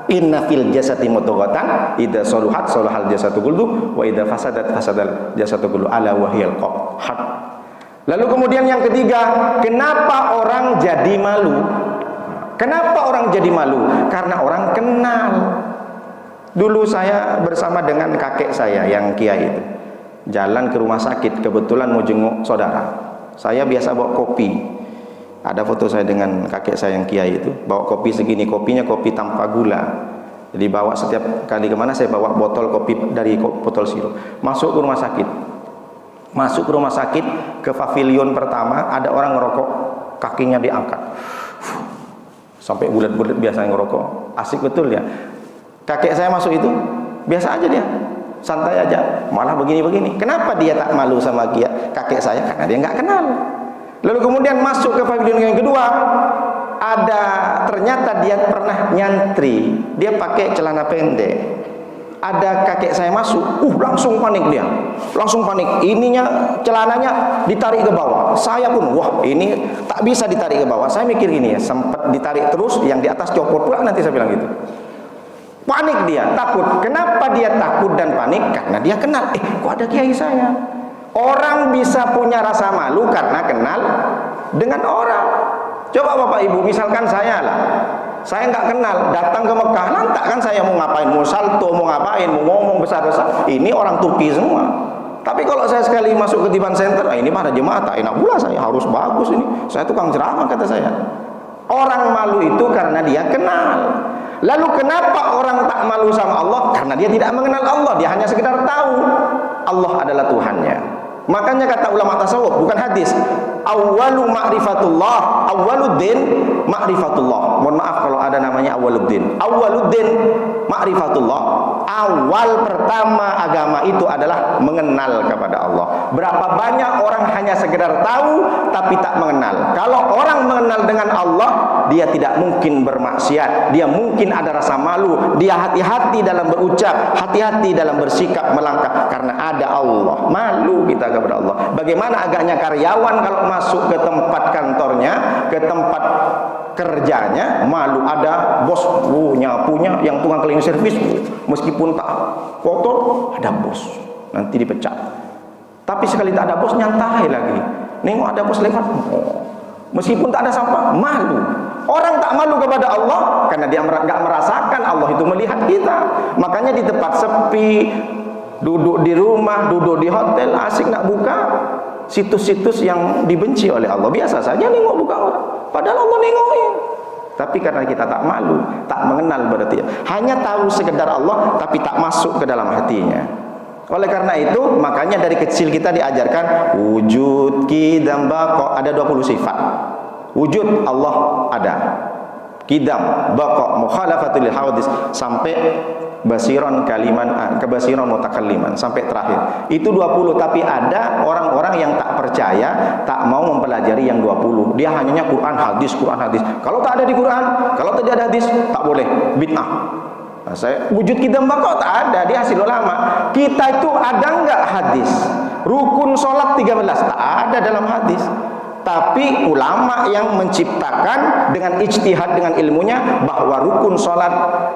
inna fil jasati mudghatan idza saluhat salahal jasatu kullu wa idza fasadat fasadal jasatu kullu ala wahyal qalb. Lalu kemudian yang ketiga, kenapa orang jadi malu? Kenapa orang jadi malu? Karena orang kenal. Dulu saya bersama dengan kakek saya yang kiai itu, jalan ke rumah sakit, kebetulan mau jenguk saudara. Saya biasa bawa kopi. Ada foto saya dengan kakek saya yang kiai itu, bawa kopi segini, kopinya kopi tanpa gula. Jadi bawa setiap kali kemana saya bawa botol kopi dari botol sirup. Masuk ke rumah sakit. Masuk ke rumah sakit, ke pavilion pertama, ada orang ngerokok, kakinya diangkat sampai bulat-bulat, biasanya ngerokok. Asik betul ya. Kakek saya masuk itu biasa aja dia, santai aja, malah begini-begini. Kenapa dia tak malu sama kakek saya? Karena dia nggak kenal. Lalu kemudian masuk ke pavilion yang kedua, ada ternyata dia pernah nyantri, dia pakai celana pendek. Ada kakek saya masuk, langsung panik dia, langsung panik. Ininya celananya ditarik ke bawah. Saya pun, wah ini tak bisa ditarik ke bawah. Saya mikir gini ya, sempat ditarik terus, yang di atas copot pula nanti, saya bilang gitu. Panik dia, takut. Kenapa dia takut dan panik? Karena dia kenal. Kok ada kiai saya? Orang bisa punya rasa malu karena kenal dengan orang. Coba Bapak Ibu, misalkan saya lah. Saya nggak kenal, datang ke Mekah, lantak kan saya mau ngapain, mau salto, mau ngapain, mau ngomong besar-besar. Ini orang Turki semua. Tapi kalau saya sekali masuk ke Tiban Center, ini mana jemaah tak enak pula, saya harus bagus ini. Saya tukang ceramah, kata saya. Orang malu itu karena dia kenal. Lalu kenapa orang tak malu sama Allah? Karena dia tidak mengenal Allah, dia hanya sekedar tahu Allah adalah Tuhannya. Makanya kata ulama tasawuf, bukan hadis, awwalu ma'rifatullah, awwaluddin ma'rifatullah. Mohon maaf kalau ada namanya awwaluddin. Awwaluddin ma'rifatullah. Awal pertama agama itu adalah mengenal kepada Allah. Berapa banyak orang hanya sekedar tahu tapi tak mengenal. Kalau orang mengenal dengan Allah, dia tidak mungkin bermaksiat, dia mungkin ada rasa malu, dia hati-hati dalam berucap, hati-hati dalam bersikap, melangkah, karena ada Allah. Malu kita kepada Allah. Bagaimana agaknya karyawan kalau masuk ke tempat kantornya, ke tempat kerjanya, malu. Ada bos punya yang tukang cleaning service, meskipun tak kotor, ada bos, nanti dipecat. Tapi sekali tak ada bos, nyantai lagi. Nengok ada bos lewat, meskipun tak ada sampah, malu. Orang tak malu kepada Allah karena dia nggak merasakan Allah itu melihat kita. Makanya di tempat sepi, duduk di rumah, duduk di hotel, asik nak buka situs-situs yang dibenci oleh Allah. Biasa saja nengok buka orang, padahal Allah nengokin. Tapi karena kita tak malu, tak mengenal berarti, hanya tahu sekedar Allah tapi tak masuk ke dalam hatinya. Oleh karena itu, makanya dari kecil kita diajarkan wujud, qidam, baqa, ada 20 sifat. Wujud Allah ada, qidam, baqa, mukhalafatul hawadis, sampai basiron kaliman, kebasiron mutakalliman, sampai terakhir. Itu 20, tapi ada orang-orang yang tak percaya, tak mau mempelajari yang 20. Dia hanya Quran hadis, Quran hadis. Kalau tak ada di Quran, kalau tidak ada hadis, tak boleh, bid'ah. Nah, saya wujud qidam baqa tak ada, dia hasil ulama. Kita itu ada enggak hadis? Rukun salat 13 tak ada dalam hadis. Tapi ulama yang menciptakan dengan ijtihad, dengan ilmunya, bahwa rukun salat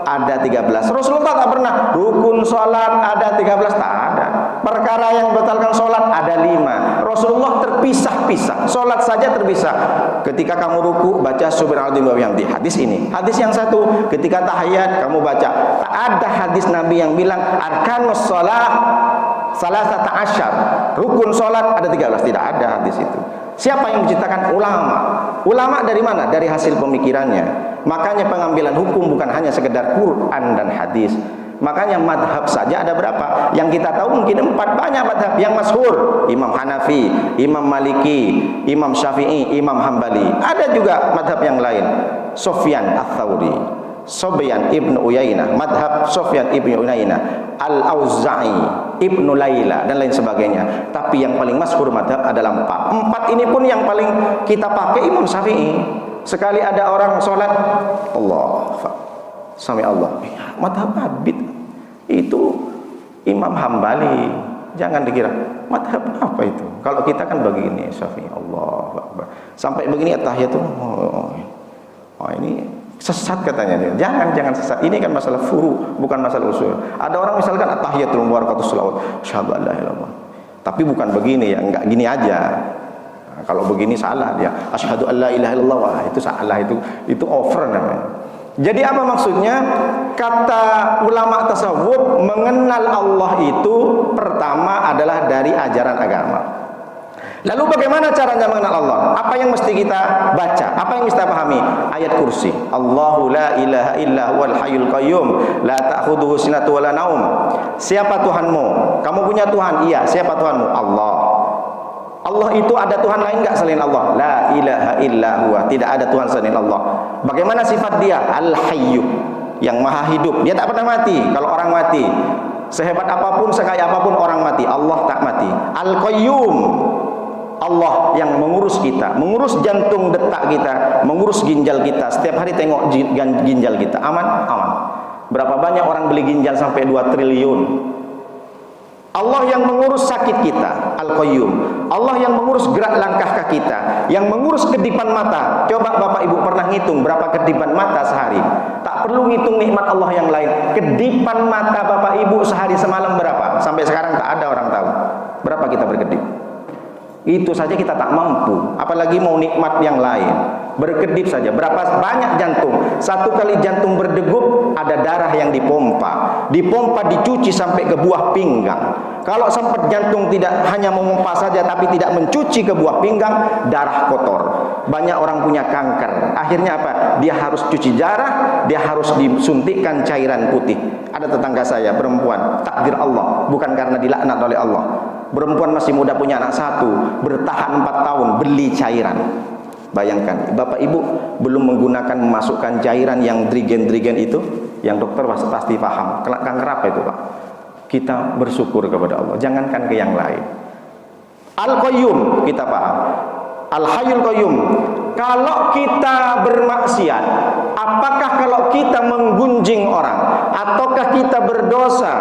ada 13. Rasulullah tak pernah rukun salat ada 13, tak ada. Perkara yang membatalkan salat ada 5. Rasulullah terpisah-pisah, salat saja terpisah. Ketika kamu ruku baca subhanallah wa bihamdi, hadis ini. Hadis yang satu, ketika tahiyat kamu baca. Tak ada hadis Nabi yang bilang arkanus shalah salasata asyar, rukun salat ada 13, tidak ada hadis itu. Siapa yang menciptakan? Ulama. Ulama dari mana? Dari hasil pemikirannya. Makanya pengambilan hukum bukan hanya sekedar Quran dan hadis. Makanya madhab saja ada berapa? Yang kita tahu mungkin 4, banyak madhab yang masyhur. Imam Hanafi, Imam Maliki, Imam Syafi'i, Imam Hambali. Ada juga madhab yang lain. Sufyan Ats-Tsauri, Sufyan ibnu Uyainah, madhab Sufyan ibnu Uyainah, Al-Auza'i, Ibnu Laila, dan lain sebagainya. Tapi yang paling masyhur madhab adalah 4. 4 ini pun yang paling kita pakai Imam Syafi'i. Sekali ada orang sholat, Allah, sami Allah, madhab abid itu Imam Hambali. Jangan dikira madhab apa itu. Kalau kita kan begini, Syafi'i, Allah Akbar, sampai begini tahiyatul, ini sesat katanya dia. Jangan sesat. Ini kan masalah furu, bukan masalah usul. Ada orang misalkan at-tahiyatul mubarakatus shalawat, asyhadu an la ilaha illallah. Tapi bukan begini ya, enggak gini aja. Nah, kalau begini salah dia. Asyhadu an la ilaha illallah. Wah, itu salah, itu over namanya. Jadi apa maksudnya? Kata ulama tasawuf, mengenal Allah itu pertama adalah dari ajaran agama. Lalu bagaimana caranya mengenal Allah? Apa yang mesti kita baca? Apa yang mesti kita pahami? Ayat kursi. Allahu la ilaha illa huwal hayyul qayyum la ta'khudhuhu sinatun wa la naum. Siapa Tuhanmu? Kamu punya Tuhan? Iya. Siapa Tuhanmu? Allah. Allah itu ada Tuhan lain enggak selain Allah? La ilaha illa huwa. Tidak ada Tuhan selain Allah. Bagaimana sifat dia? Al-hayyu, yang maha hidup. Dia tak pernah mati. Kalau orang mati, sehebat apapun, sekaya apapun orang mati, Allah tak mati. Al-qayyum, Allah yang mengurus kita, mengurus jantung detak kita, mengurus ginjal kita. Setiap hari tengok ginjal kita, aman? Aman. Berapa banyak orang beli ginjal sampai 2 triliun. Allah yang mengurus sakit kita, Al-Qayyum. Allah yang mengurus gerak langkah kaki kita, yang mengurus kedipan mata. Coba Bapak Ibu pernah ngitung berapa kedipan mata sehari? Tak perlu ngitung nikmat Allah yang lain. Kedipan mata Bapak Ibu sehari semalam berapa? Sampai sekarang tak ada orang tahu. Berapa kita berkedip? Itu saja kita tak mampu, apalagi mau nikmat yang lain. Berkedip saja, berapa banyak jantung. Satu kali jantung berdegup, ada darah yang dipompa. Dipompa, dicuci sampai ke buah pinggang. Kalau sempat jantung tidak hanya memompa saja, tapi tidak mencuci ke buah pinggang, darah kotor. Banyak orang punya kanker. Akhirnya apa? Dia harus cuci darah, dia harus disuntikkan cairan putih. Ada tetangga saya, perempuan, takdir Allah, bukan karena dilaknat oleh Allah. Perempuan masih muda, punya anak 1, bertahan 4 tahun, beli cairan. Bayangkan, Bapak Ibu belum menggunakan, memasukkan cairan yang drigen-drigen itu, yang dokter pasti paham. Kanker apa itu, Pak? Kita bersyukur kepada Allah, jangankan ke yang lain. Al-Qayyum kita paham. Al-Hayyul Qayyum. Kalau kita bermaksiat, apakah kalau kita menggunjing orang, ataukah kita berdosa,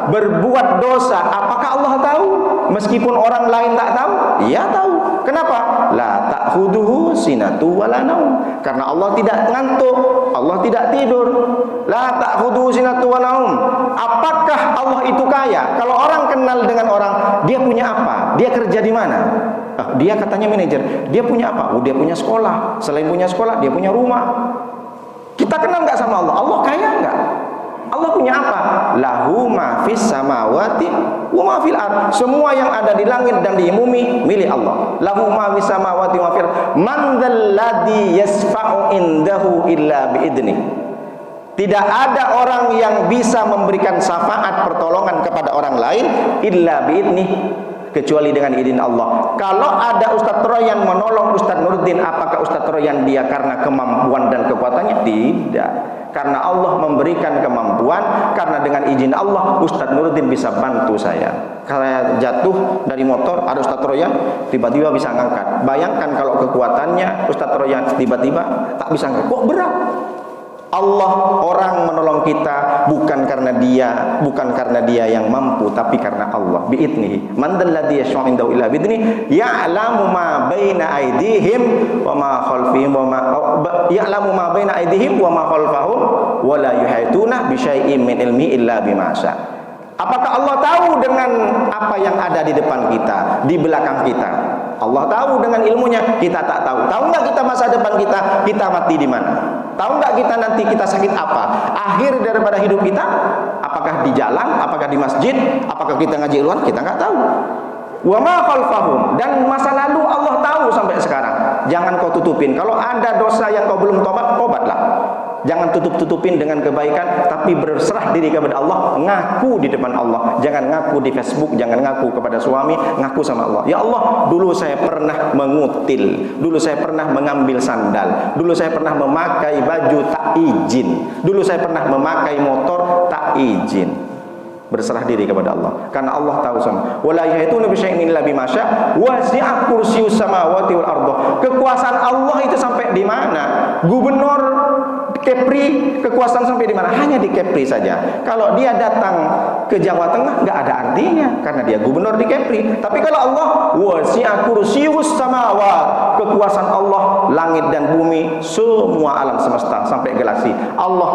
berbuat dosa, apakah Allah tahu? Meskipun orang lain tak tahu? Iya tahu. Kenapa? La ta'khudhuhu sinatun wa la naum. Karena Allah tidak ngantuk, Allah tidak tidur. La ta'khudhuhu sinatun wa la naum. Apakah Allah itu kaya? Kalau orang kenal dengan orang, dia punya apa? Dia kerja di mana? Dia katanya manajer. Dia punya apa? Dia punya sekolah. Selain punya sekolah, dia punya rumah. Kita kenal nggak sama Allah? Allah kaya nggak? Allah punya apa? Lahu ma fis samawati wa ma fil ard. Semua yang ada di langit dan di bumi milik Allah. Lahu ma fis samawati wa fil ard. Man dzal ladzi yasfa'u indahu illa bi idni. Tidak ada orang yang bisa memberikan syafaat pertolongan kepada orang lain illa bi idni, kecuali dengan izin Allah. Kalau ada Ustadz Royan menolong Ustadz Nurdin, apakah Ustadz Royan dia karena kemampuan dan kekuatannya? Tidak. Karena Allah memberikan kemampuan, karena dengan izin Allah Ustadz Nurdin bisa bantu saya. Kalau jatuh dari motor, ada Ustadz Royan tiba-tiba bisa ngangkat. Bayangkan kalau kekuatannya Ustadz Royan tiba-tiba tak bisa ngangkat. Kok berat? Allah, orang menolong kita bukan karena dia yang mampu, tapi karena Allah. Bi'idnihi. Man dzalladzi yashfa'u indahu illa bi'idnihi, ya'lamu ma baina aydihim wa ma khalfihim wa ma ya'lamu ma baina aydihim wa ma khalfahum wa la yuhituna bi syai'in min ilmi illa bima syaa. Apakah Allah tahu dengan apa yang ada di depan kita, di belakang kita? Allah tahu dengan ilmunya, kita tak tahu. Tahu nggak kita masa depan kita mati di mana? Tahu nggak kita nanti kita sakit apa? Akhir daripada hidup kita, apakah di jalan, apakah di masjid, apakah kita ngaji luar? Kita nggak tahu. Wa ma khalfahum, dan masa lalu Allah tahu sampai sekarang. Jangan kau tutupin. Kalau ada dosa yang kau belum tobat, tobatlah. Jangan tutup-tutupin dengan kebaikan, tapi berserah diri kepada Allah, ngaku di depan Allah. Jangan ngaku di Facebook, jangan ngaku kepada suami, ngaku sama Allah. Ya Allah, dulu saya pernah mengutil, dulu saya pernah mengambil sandal, dulu saya pernah memakai baju tak izin, dulu saya pernah memakai motor tak izin. Berserah diri kepada Allah, karena Allah tahu semua. Wala yahituna bi syai'in illa bima syaa' wasi'a kursiyyus samawati wal ardh. Kekuasaan Allah itu sampai di mana? Gubernur Kepri kekuasaan sampai di mana? Hanya di Kepri saja. Kalau dia datang ke Jawa Tengah nggak ada artinya, karena dia gubernur di Kepri. Tapi kalau Allah wasi'a kursiyyus samawat, kekuasaan Allah langit dan bumi, semua alam semesta sampai galaksi. Allah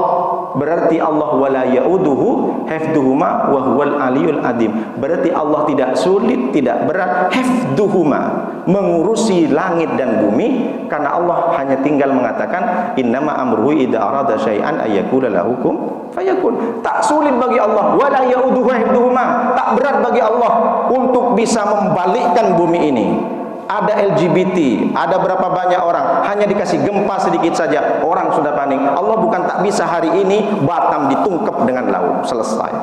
berarti Allah wala yauduhu hifdhuhuma wa huwal aliyul adim. Berarti Allah tidak sulit, tidak berat hifdhuhuma, mengurusi langit dan bumi, karena Allah hanya tinggal mengatakan innama amruhu idza arada syai'an ayyakula lahu kun fayakun. Tak sulit bagi Allah, wala yauduhu hifdhuhuma, tak berat bagi Allah untuk bisa membalikkan bumi ini. Ada LGBT, ada berapa banyak orang, hanya dikasih gempa sedikit saja orang sudah panik. Allah bukan tak bisa hari ini Batam ditungkep dengan laut, selesai.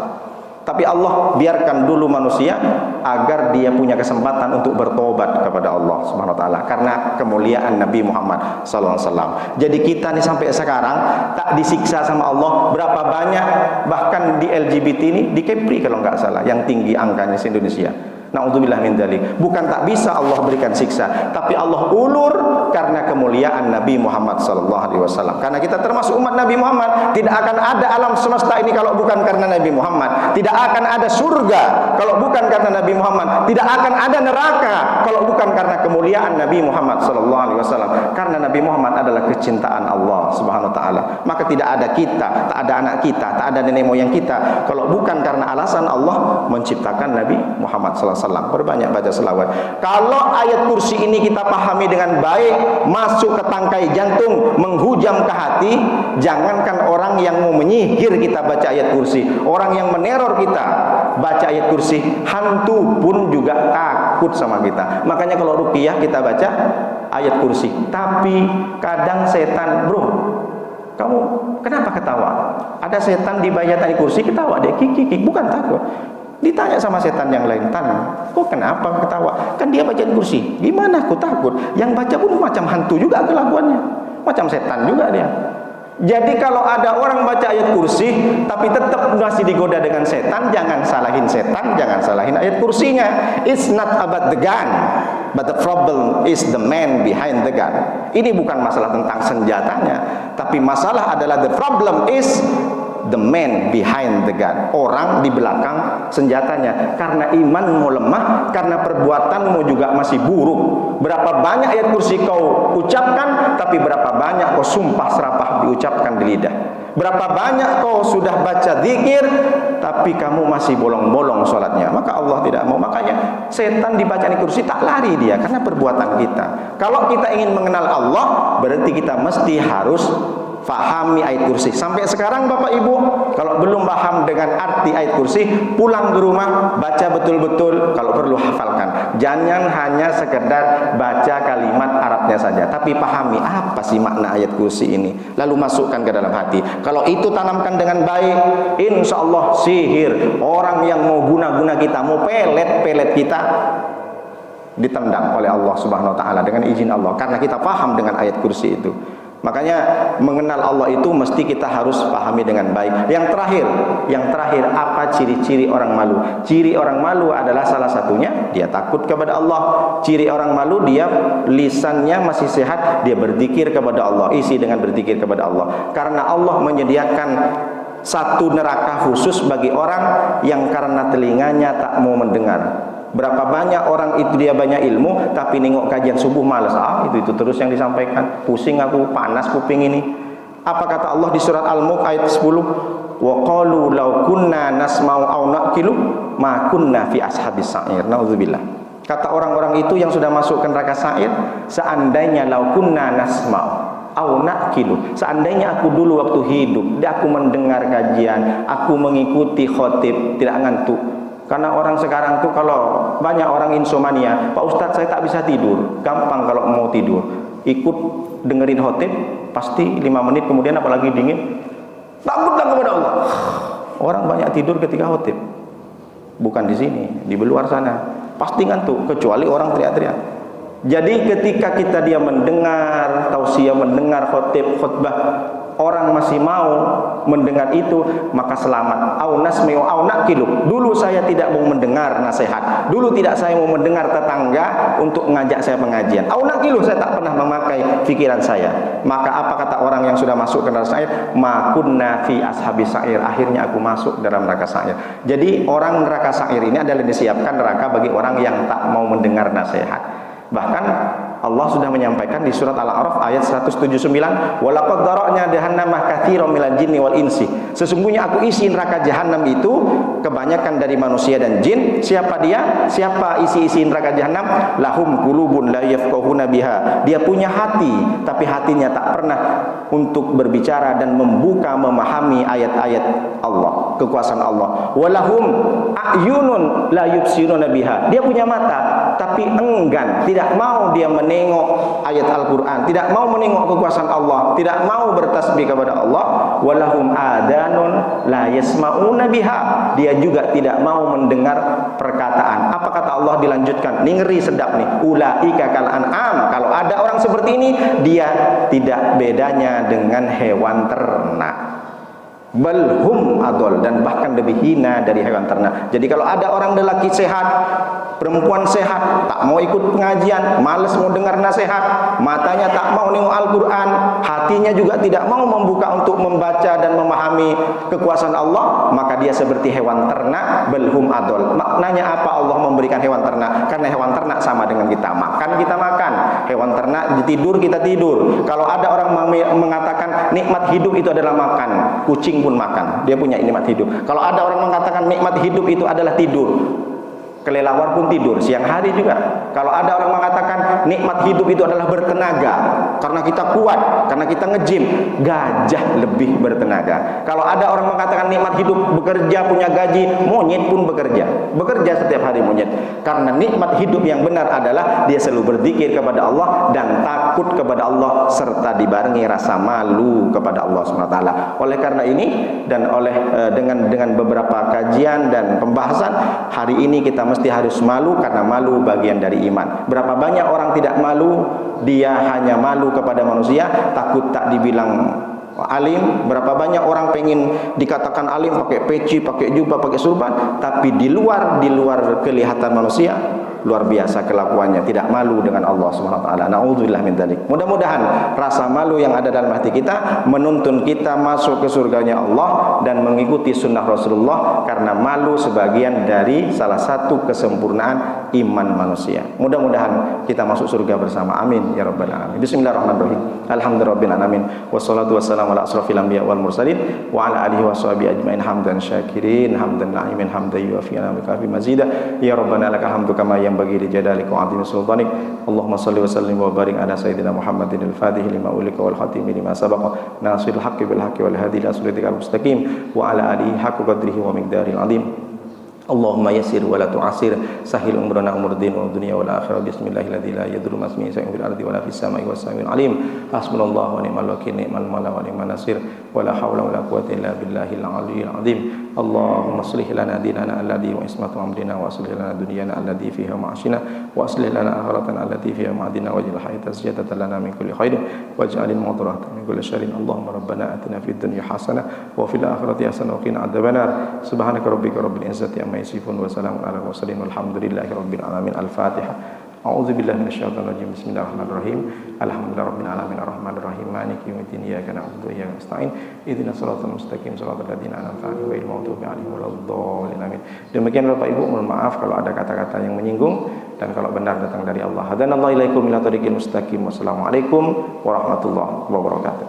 Tapi Allah biarkan dulu manusia agar dia punya kesempatan untuk bertobat kepada Allah Subhanahu wa taala, karena kemuliaan Nabi Muhammad sallallahu alaihi wasallam. Jadi kita nih sampai sekarang tak disiksa sama Allah. Berapa banyak bahkan di LGBT ini, di Kepri kalau nggak salah, yang tinggi angkanya di Indonesia. Na'udzubillah min dzalik. Bukan tak bisa Allah berikan siksa, tapi Allah ulur karena kemuliaan Nabi Muhammad sallallahu alaihi wasallam. Karena kita termasuk umat Nabi Muhammad, tidak akan ada alam semesta ini kalau bukan karena Nabi Muhammad. Tidak akan ada surga kalau bukan karena Nabi Muhammad. Tidak akan ada neraka kalau bukan karena kemuliaan Nabi Muhammad sallallahu alaihi wasallam. Karena Nabi Muhammad adalah kecintaan Allah Subhanahu wa taala. Maka tidak ada kita, tak ada anak kita, tak ada nenek moyang kita kalau bukan karena alasan Allah menciptakan Nabi Muhammad sallallahu alaihi wasallam. Perbanyak baca selawat. Kalau ayat kursi ini kita pahami dengan baik, masuk ke tangkai jantung, menghujam ke hati, jangankan orang yang mau menyihir kita baca ayat kursi, orang yang meneror kita baca ayat kursi, hantu pun juga takut sama kita. Makanya kalau ruqyah kita baca ayat kursi. Tapi kadang setan, bro, kamu kenapa ketawa? Ada setan di bacaan kursi ketawa, dia kikik, bukan takut. Ditanya sama setan yang lain, "Tan, kok kenapa ketawa? Kan dia bacaan kursi." "Gimana aku takut?" Yang baca pun macam hantu juga kelakuannya, macam setan juga dia. Jadi kalau ada orang baca ayat kursi tapi tetap masih digoda dengan setan, jangan salahin setan, jangan salahin ayat kursinya. It's not about the gun, but the problem is the man behind the gun. Ini bukan masalah tentang senjatanya, tapi masalah adalah the problem is the man behind the gun, orang di belakang senjatanya. Karena imanmu lemah, karena perbuatanmu juga masih buruk. Berapa banyak ayat kursi kau ucapkan, tapi berapa banyak kau sumpah serapah diucapkan di lidah. Berapa banyak kau sudah baca zikir, tapi kamu masih bolong-bolong sholatnya. Maka Allah tidak mau. Makanya setan dibaca di kursi tak lari dia, karena perbuatan kita. Kalau kita ingin mengenal Allah, berarti kita mesti harus fahami ayat kursi. Sampai sekarang Bapak Ibu, kalau belum paham dengan arti ayat kursi, pulang ke rumah baca betul-betul, kalau perlu hafalkan. Jangan hanya sekedar baca kalimat Arabnya saja, tapi pahami apa sih makna ayat kursi ini, lalu masukkan ke dalam hati. Kalau itu tanamkan dengan baik, insya Allah sihir, orang yang mau guna-guna kita, mau pelet-pelet kita, ditendang oleh Allah Subhanahu wa taala dengan izin Allah, karena kita paham dengan ayat kursi itu. Makanya mengenal Allah itu mesti kita harus pahami dengan baik. Yang terakhir apa ciri-ciri orang malu? Ciri orang malu adalah salah satunya dia takut kepada Allah. Ciri orang malu dia lisannya masih sehat, dia berzikir kepada Allah, isi dengan berzikir kepada Allah. Karena Allah menyediakan satu neraka khusus bagi orang yang karena telinganya tak mau mendengar. Berapa banyak orang itu dia banyak ilmu, tapi nengok kajian subuh malas. Itu terus yang disampaikan. Pusing aku, panas kuping ini. Apa kata Allah di surat Al-Mulk ayat 10? Wa qalu law kunna nasma'u aw naqilu ma kunna fi ashabis sa'ir. Nauzubillah. Kata orang-orang itu yang sudah masuk ke neraka sa'ir, seandainya law kunna nasma'u aw naqilu, seandainya aku dulu waktu hidup, aku mendengar kajian, aku mengikuti khotib, tidak ngantuk. Karena orang sekarang tuh kalau banyak orang insomnia, Pak Ustadz saya tak bisa tidur, gampang kalau mau tidur, ikut dengerin khotib pasti 5 menit kemudian apalagi dingin, takutlah kepada Allah. Orang banyak tidur ketika khotib. Bukan di sini, di luar sana. Pasti ngantuk, kecuali orang teriak-teriak. Jadi ketika kita dia mendengar tausiah, mendengar khutbah, orang masih mau mendengar itu, maka selamat. Au nasmi'u au naqilu. Dulu saya tidak mau mendengar nasihat. Dulu tidak saya mau mendengar tetangga untuk mengajak saya pengajian. Au naqilu, saya tak pernah memakai pikiran saya. Maka apa kata orang yang sudah masuk ke neraka sa'ir? Ma kunna fi ashabis sa'ir. Akhirnya aku masuk dalam neraka sa'ir. Jadi orang neraka sa'ir ini adalah disiapkan neraka bagi orang yang tak mau mendengar nasihat. Bahkan Allah sudah menyampaikan di surat Al-A'raf ayat 179, walaqad dara'na jahannama katsiran minal jinni wal insi. Sesungguhnya aku isi neraka jahanam itu kebanyakan dari manusia dan jin. Siapa dia? Siapa isi neraka jahanam? Lahum qulubun la yafqahuna biha. Dia punya hati, tapi hatinya tak pernah untuk berbicara dan membuka memahami ayat-ayat Allah, kekuasaan Allah. Walahum a'yunun la yubsiruna biha. Dia punya mata, tapi enggan, tidak mau dia menengok ayat Al-Quran, tidak mau menengok kekuasaan Allah, tidak mau bertasbih kepada Allah. Walahum adanun la yasma'una biha. Dia juga tidak mau mendengar perkataan. Apa kata Allah dilanjutkan? Ini ngeri sedap nih. Ulaika kal an'am. Kalau ada orang seperti ini, dia tidak bedanya dengan hewan ternak. Balhum adol, dan bahkan lebih hina dari hewan ternak. Jadi kalau ada orang lelaki sehat, perempuan sehat, tak mau ikut pengajian, malas mau dengar nasihat, matanya tak mau nengok Al-Quran, hatinya juga tidak mau membuka untuk membaca dan memahami kekuasaan Allah, maka dia seperti hewan ternak. Balhum adol. Maknanya apa Allah memberikan hewan ternak? Karena hewan ternak sama dengan kita makan, hewan ternak tidur, kita tidur. Kalau ada orang mengatakan nikmat hidup itu adalah makan, kucing pun makan, dia punya nikmat hidup. Kalau ada orang mengatakan nikmat hidup itu adalah tidur, kelelawar pun tidur siang hari juga. Kalau ada orang mengatakan nikmat hidup itu adalah bertenaga, karena kita kuat, karena kita nge-gym, gajah lebih bertenaga. Kalau ada orang mengatakan nikmat hidup bekerja, punya gaji, monyet pun bekerja setiap hari monyet. Karena nikmat hidup yang benar adalah dia selalu berzikir kepada Allah dan takut kepada Allah, serta dibarengi rasa malu kepada Allah SWT. Oleh karena ini dan dengan beberapa kajian dan pembahasan hari ini, kita mesti harus malu, karena malu bagian dari iman. Berapa banyak orang tidak malu, dia hanya malu kepada manusia, takut tak dibilang alim. Berapa banyak orang pengen dikatakan alim, pakai peci, pakai jubah, pakai surban, tapi di luar kelihatan manusia luar biasa kelakuannya, tidak malu dengan Allah SWT. Na'udzubillah min dzalik. Mudah-mudahan rasa malu yang ada dalam hati kita menuntun kita masuk ke surganya Allah dan mengikuti sunnah Rasulullah, karena malu sebagian dari salah satu kesempurnaan iman manusia. Mudah-mudahan kita masuk surga bersama. Amin ya rabbal alamin. Bismillahirrahmanirrahim. Alhamdulillahirabbil alamin. Wassalatu wassalamu ala asrofil anbiya wal mursalin wa ala alihi washabihi ajmain hamdan syakirin hamdan na'imin hamdan yuafi wa kafi mazida. Ya rabbana lakal hamdu kama bagi rijadalik wa azim sultanik. Allahumma salli wa sallim wa barik ala sayyidina Muhammadin al-fatih lima ulika wal khatimi lima sabaqa nasiril haqqi bil haqqi wal hadi ila siratikal mustaqim wa ala alihi haqqa qadrihi wa miqdaril azim. Allahumma yassir wa la tu'assir, sahil umrana umur din wa dunya wal akhirah. Bismillahilladzi la yadurru ma ismihi shay'un fil ardi wa la fis samai was samiul alim. Hasbunallahu wa ni'mal wakil, ni'mal mawla wa ni'man nasir. Wa la haula wa la quwwata illa billahil aliyyil azim. Allahumma aslih lana dinana alladzi wa ismatu amrina, wa aslih lana dunyana allati fiha ma'ashina, wa aslih lana akhiratana allati fiha ma'adina, waj'al hayata ziyadatan lana min kulli khairin waj'alil mawta rahatan min kulli syarrin. Allahumma rabbana atina fid dunya hasanah wa fil akhirati hasanah wa qina adzabannar. Subhanaka rabbika rabbil izzati amma yasifun wa salamun ala mursalin walhamdulillahi rabbil alamin. Al-Fatihah. A'udzu billahi minasyaitonir rajim. Bismillahirrahmanirrahim. Alhamdulillahi rabbil alamin arrahmanir rahim maliki yaumiddin iyyaka na'budu wa iyyaka nasta'in ihdinas siratal mustaqim siratal ladzina an'amta 'alaihim ghairil maghdubi 'alaihim waladdallin. Amin. Demikian Bapak Ibu, mohon maaf kalau ada kata-kata yang menyinggung, dan kalau benar datang dari Allah. Hadanallahu ilaikum ila thariqil mustaqim. Wassalamualaikum warahmatullahi wabarakatuh.